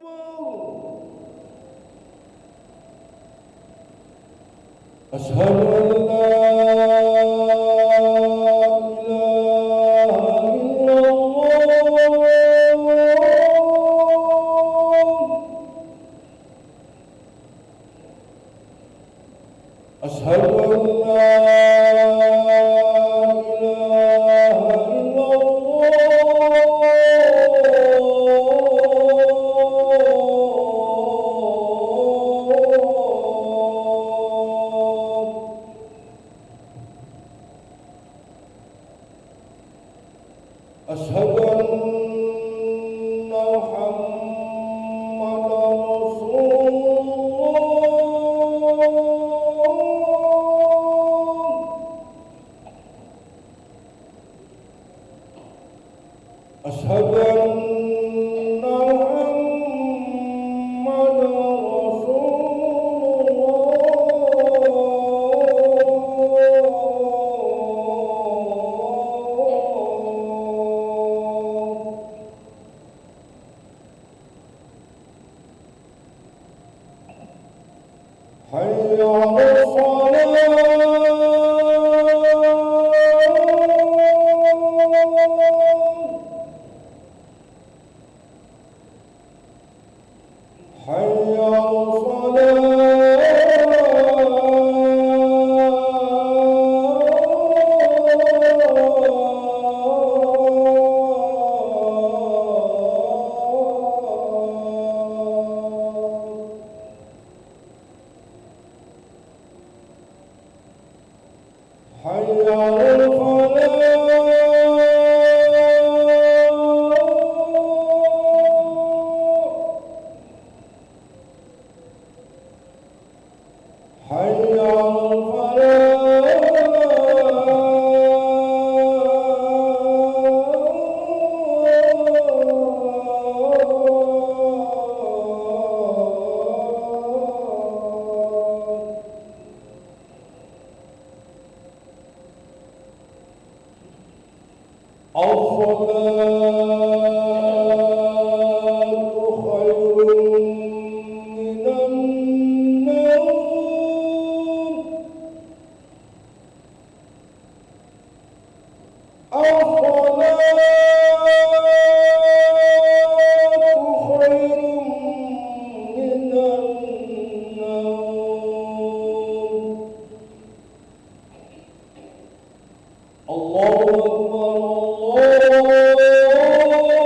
أشهد أن لا إله إلا الله. أشهد أن لا إله إلا الله. أشهد أن محمدًا رسول الله. أشهد أن محمدًا رسول الله. حي على الصلاة. حي على الصلاة. حي على الفلاح. حي على الصلاة خير من النوم. الصلاة خير من النوم. الله أكبر الله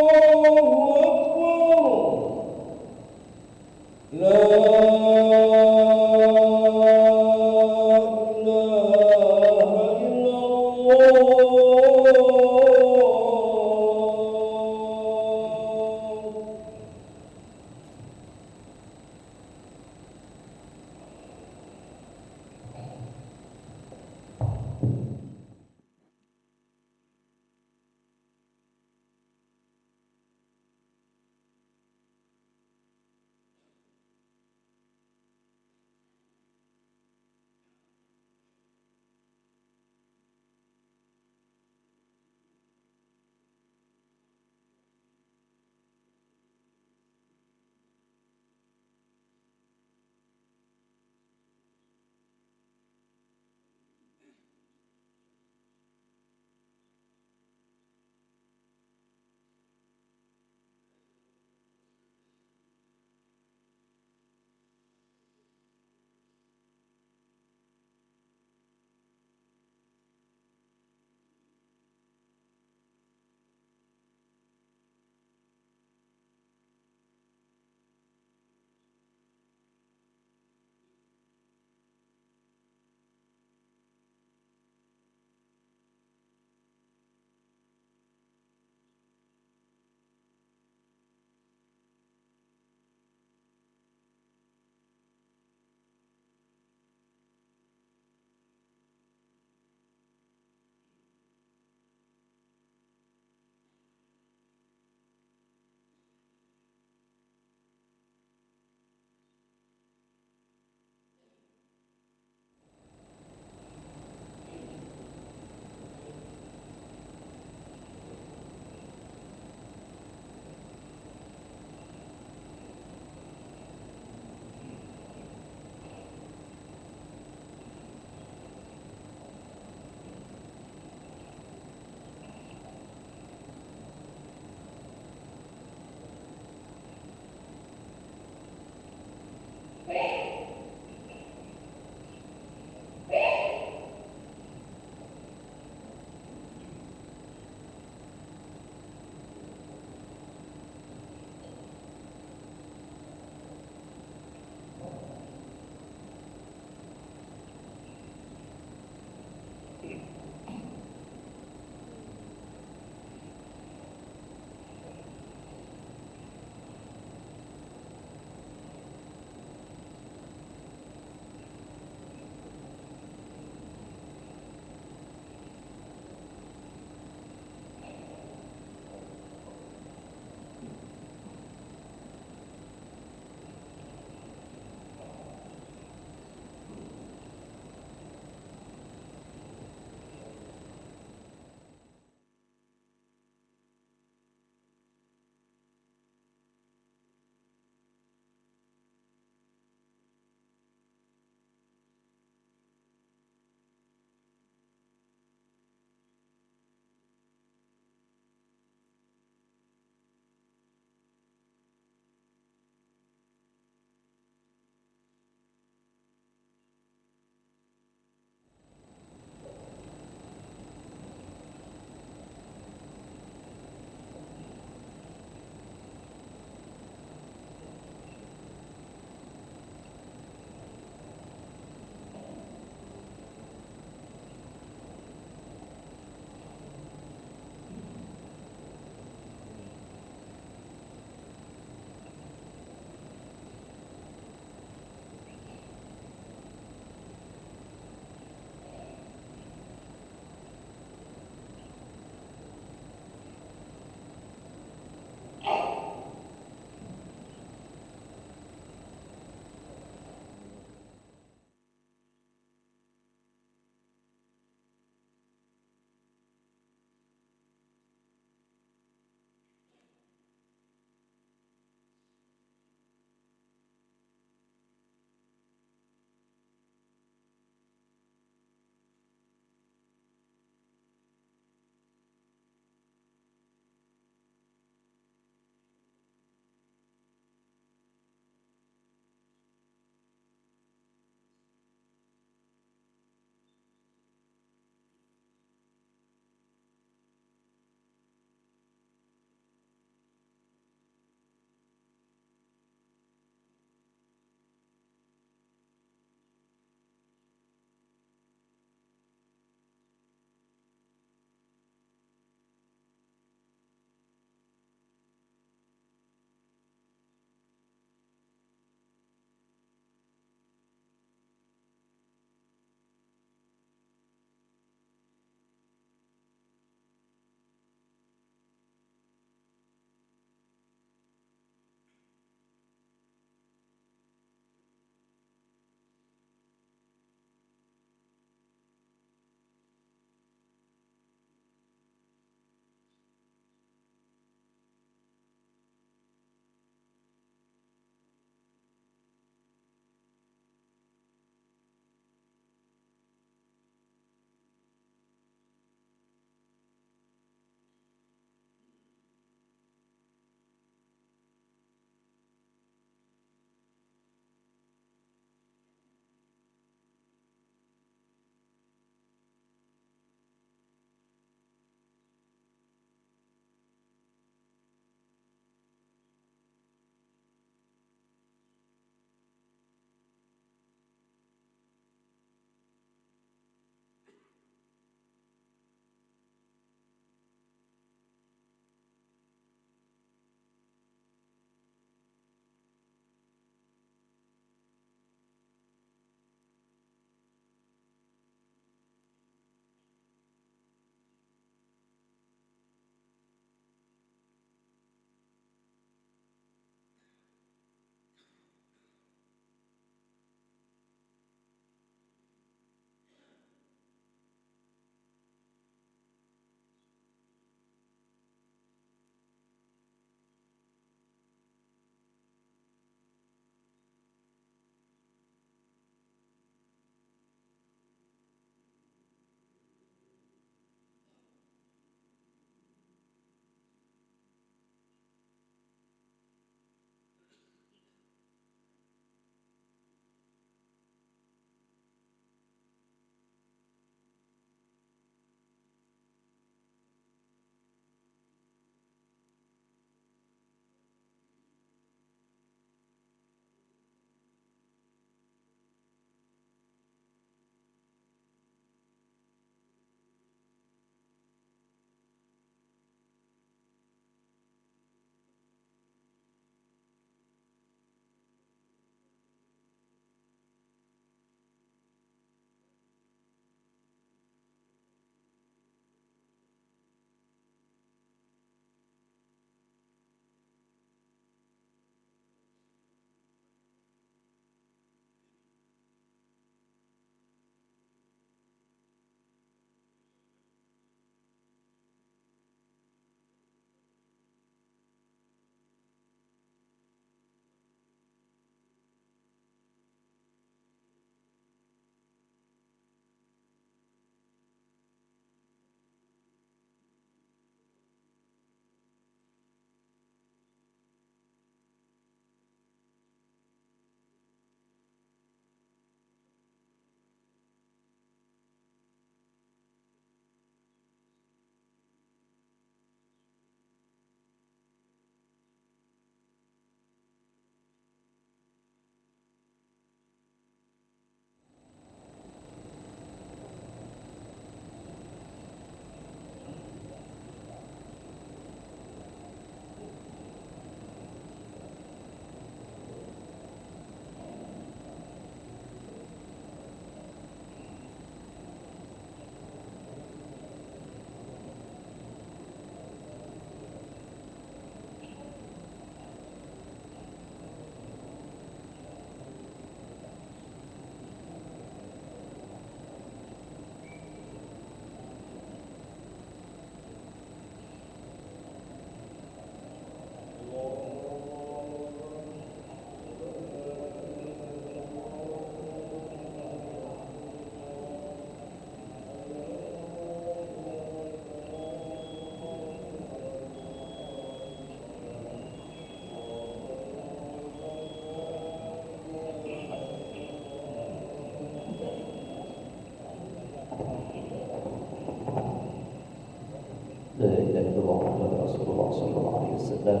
رسول الله صلى الله عليه وسلم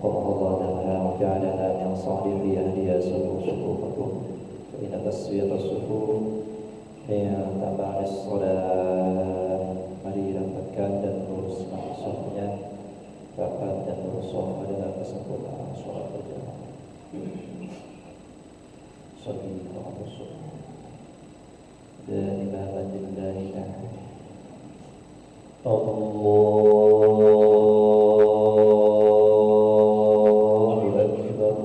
وقرض لها وجعلنا من صالح أهلها صفوفكم فإن تسوية الصفوف هي تبع الصلاة. Mari rapatkan dan luruskan safnya, rapat dan lurus saf adalah kesempurnaan solat berjamaah. Sallallahu alaihi wasallam. Dan ibadah lillahi ta'ala. Allahu Akbar.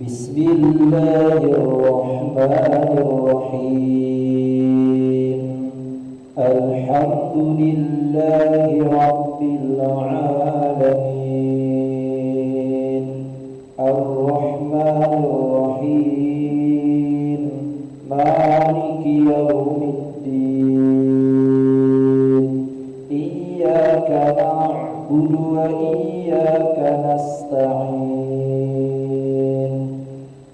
Bismillahirrahmanirrahim. Alhamdulillahi Rabbil alamin. Ar-Rahmanir-Rahim. Maliki yaumiddin. Iyyaka na'budu wa iyyaka nasta'in.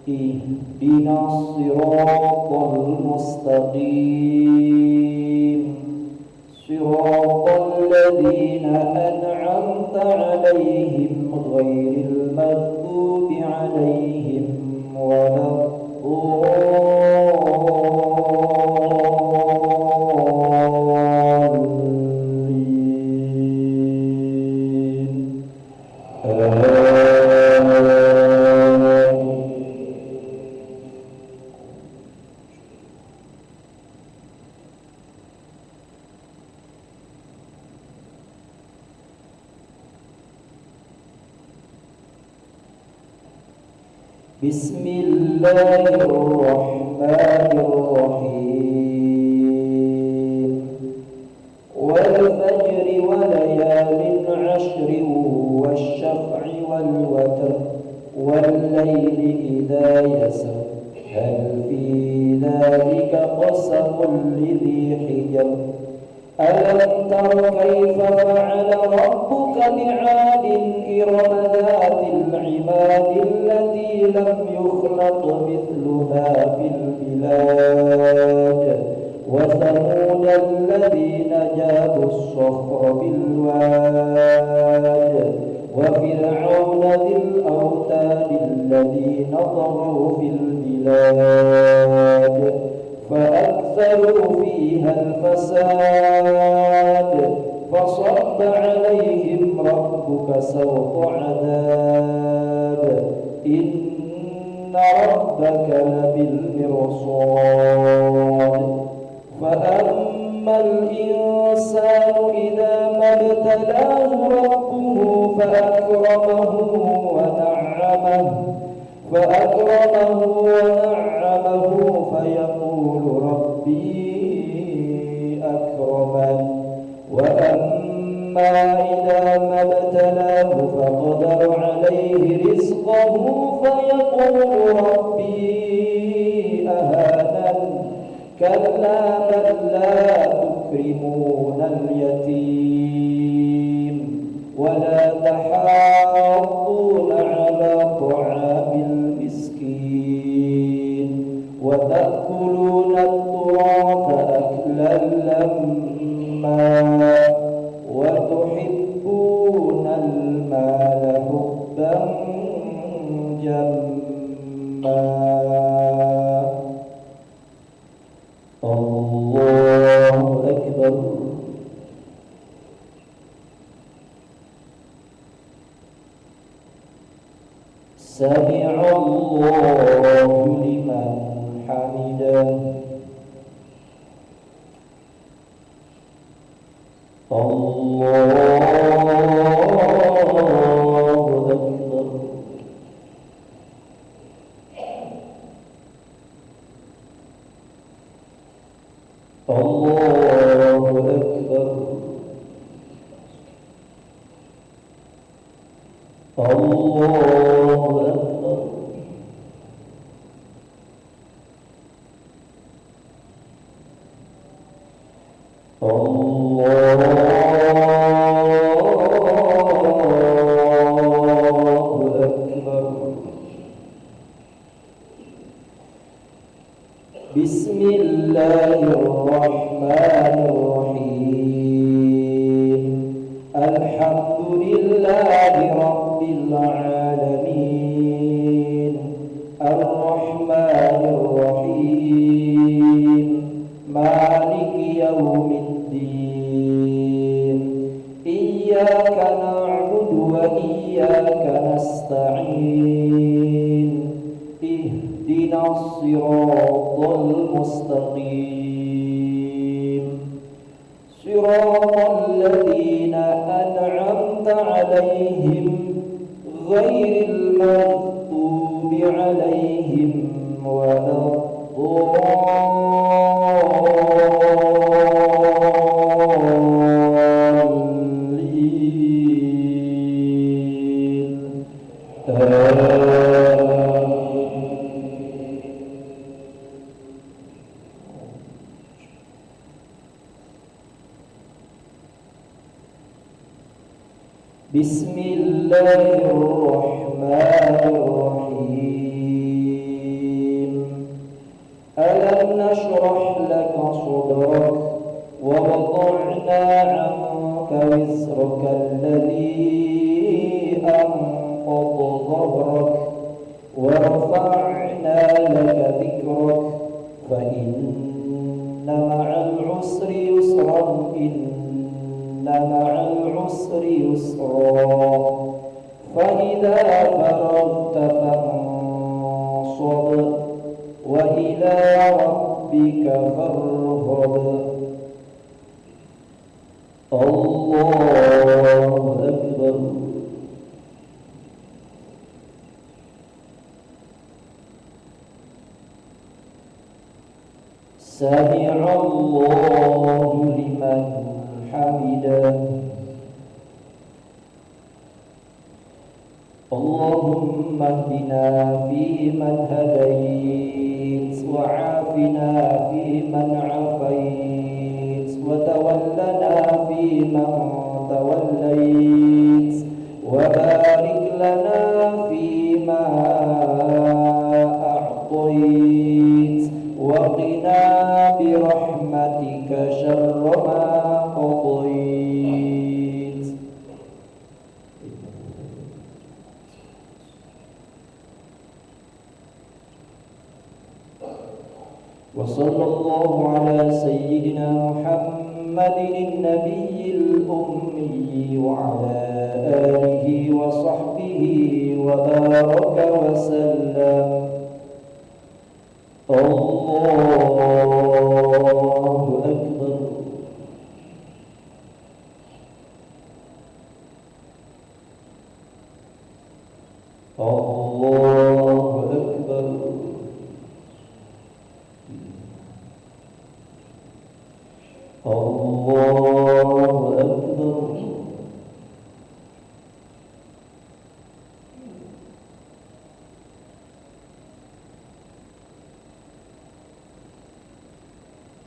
Ihdinas siratal mustaqim. Siratal ladzina an'amta 'alaihim ghairil maghdubi 'alaihim waladdallin. Bismillahirrahmanirrahim. Wal fajri wa layalin 'ashrin wasyaf'i wal watr wal layli idza yasr hal fi dhalika qasamun lidhi hijr. Alam tara kayfa fa'ala rabbuka bi'adin irama dhatil 'imad allati lam yukhlaq mithluha fil bilad wa thamud alladhina jabu as-sakhra bil wad wa fir'auna dhil awtad alladhina taghaw fil bilad فأكثروا فيها الفساد فصب عليهم ربك سوط عذاب إن ربك لبالمرصاد فأما الإنسان إذا ما ابتلاه ربه فأكرمه ونعمه فيقول ربي أكرمن وأما إذا ما ابتلاه فقدر عليه رزقه فيقول ربي أهانن كلا بل لا تكرمون اليتيم ولا تحاضون على طعام المسكين وتأكلون التراث أكلا لما وتحبون المال حبا جما. الله أكبر. سمع الله لمن حمده. الله أكبر. الله أكبر. الله أكبر. أكبر. بسم الله الرحمن الرحيم. الحمد لله رب العالمين. الرحمن الرحيم. مالك يوم الدين. إياك نعبد وإياك نستعين. اهدنا الصراط المستقيم. صراط الذين أنعمت عليهم غير المغضوب عليهم ولا الضالين. بسم الله الرحمن الرحيم. ألم نشرح لك صدرك ووضعنا عنك وزرك الذي أنقض ظهرك ورفعنا لك ذكرك فإن مع العسر يسرا مع العسر يسرا فإذا فرغت فانصب وإلى ربك فارغب. الله أكبر. سمع الله لمن حمده. اللهم اهدنا فيمن هديت وعافنا فيمن عافيت وتولنا فيمن توليت وبارك لنا فيما أعطيت وقنا برحمتك شر ما قضيت. وصلى الله على سيدنا محمد النبي الأمي وعلى آله وصحبه وبارك وسلم. الله أكبر. الله أكبر. الله أكبر.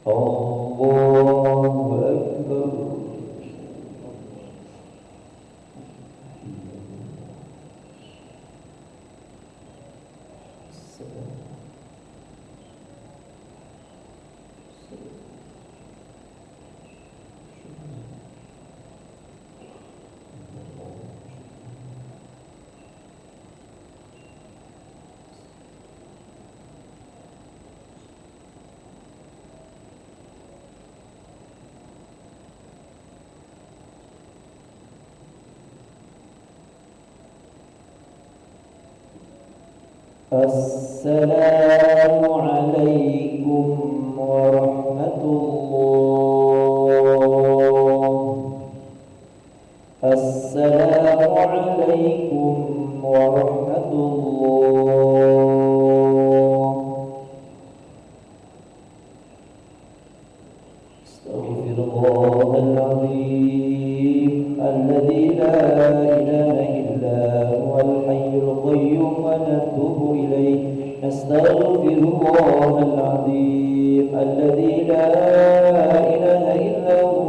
الله أكبر. السلام عليكم ورحمة الله. السلام عليكم ورحمة الله. استغفر الله العظيم الذي لا إله إلا هو الحي القيوم ونتوب إليه. نستغفر الله العظيم الذي لا إله إلا هو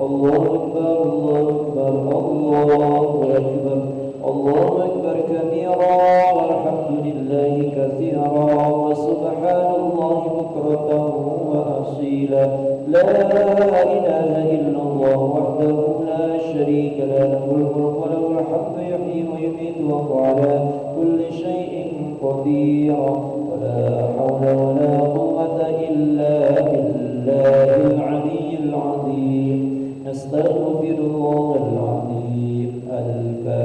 الله أكبر الله أكبر الله أكبر الله أكبر كبيرا والحمد لله كثيرا وسبحان الله بكرة وأصيلا لا إله إلا الله وحده لا شريك له له الملك وله الحمد يحيي ويميت وهو على كل شيء قدير ولا حول ولا قوة إلا بالله العلي العظيم نستغفر الله العظيم الفاتحة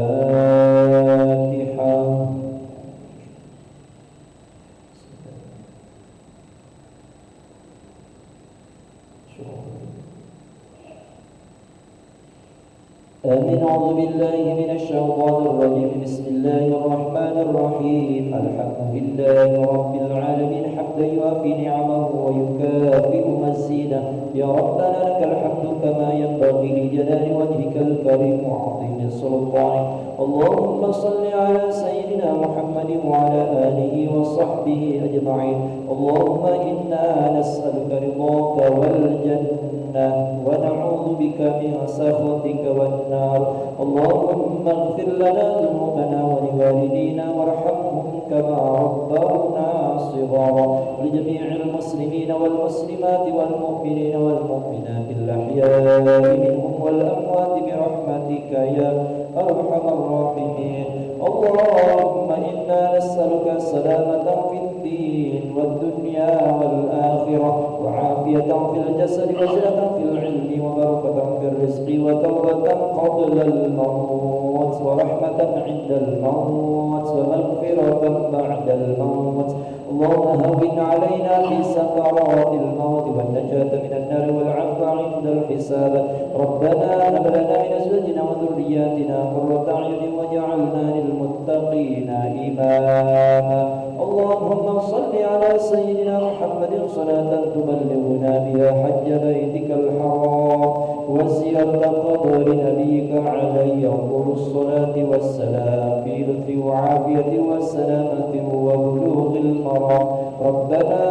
آمين. أعوذ بالله من الشيطان الرجيم. بسم الله الرحمن الرحيم. الحمد لله رب العالمين حمدا يوافي نعمه ويكافئ مزيده. يا ربنا لك الحمد كما ينبغي لجلال وجهك الكريم وعظيم سلطانك. اللهم صل على سيدنا محمد وعلى آله وصحبه أجمعين. اللهم إنا نسألك رضاك والجنة ونعوذ بك من سخطك والنار. اللهم اغفر لنا ذنوبنا ولوالدينا وارحمهم كما ربونا صغارا. ولجميع المسلمين والمسلمات والمؤمنين والمؤمنات الأحياء منهم والأموات برحمتك يا أرحم الراحمين. اللهم إنا نسألك السلامة في الدين والدنيا والآخرة وعافية في الجسد وزنة في العلم وبركة في الرزق وتوبة قبل الموت ورحمة عند الموت ومغفرة بعد الموت. اللهم هون علينا في سكرات الموت والنجاة من النار والعفو عند الحساب. ربنا هب لنا من أزواجنا وذرياتنا قرة أعين واجعلنا للمتقين إماما. اللهم صل على سيدنا محمد صلاة تبلغنا بها حج بيتك الحرام وزيارة قبر نبيك عليه أفضل الصلاة والسلام في لطف وعافية وسلامة وبلوغ المرام. ربنا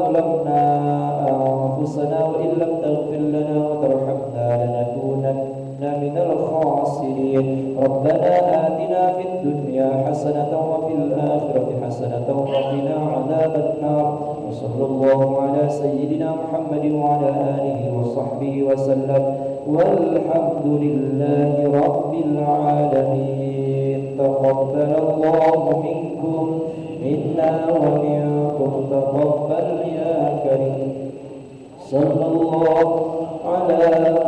ظلمنا أنفسنا وإن لم تغفر لنا وترحمنا لنكونن من الخاسرين. ربنا آتنا في الدنيا حسنة وفي الآخرة حسنة وقنا عذاب النار. وصلى الله على سيدنا محمد وعلى آله وصحبه وسلم والحمد لله رب العالمين. تقبل الله منكم منا ومنكم تقبل يا كريم. صلى الله على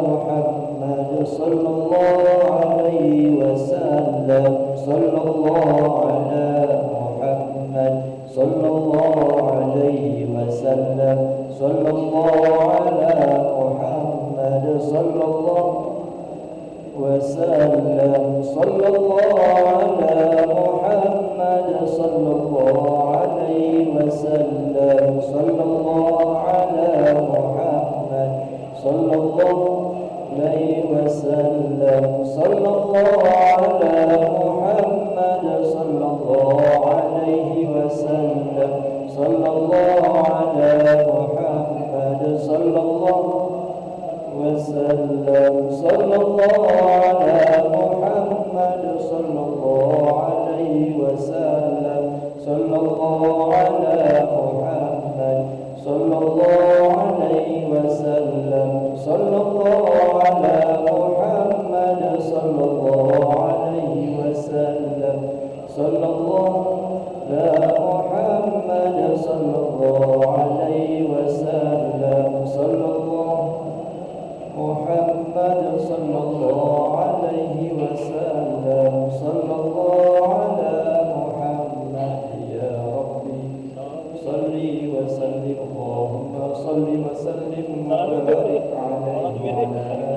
محمد صلى الله عليه وسلم. صلى الله على محمد صلى الله عليه وسلم. صلى الله على محمد صلى الله وسلم. صلى الله على محمد صلى الله عليه وسلم. صلى الله على محمد صلى الله عليه وسلم. صلى الله على محمد صلى الله عليه وسلم. صلى الله على محمد صلى الله وسلم. صلى الله على محمد صلى الله عليه وسلم. صلى الله على محمد صلى الله عليه وسلم. صلى الله على محمد صلى الله عليه وسلم. صلى الله على محمد صلى الله عليه وسلم. صلى الله محمد صلى الله عليه وسلم. صلى الله على محمد. يا ربي صل وسلم. اللهم صل وسلم وبارك عليه وعلى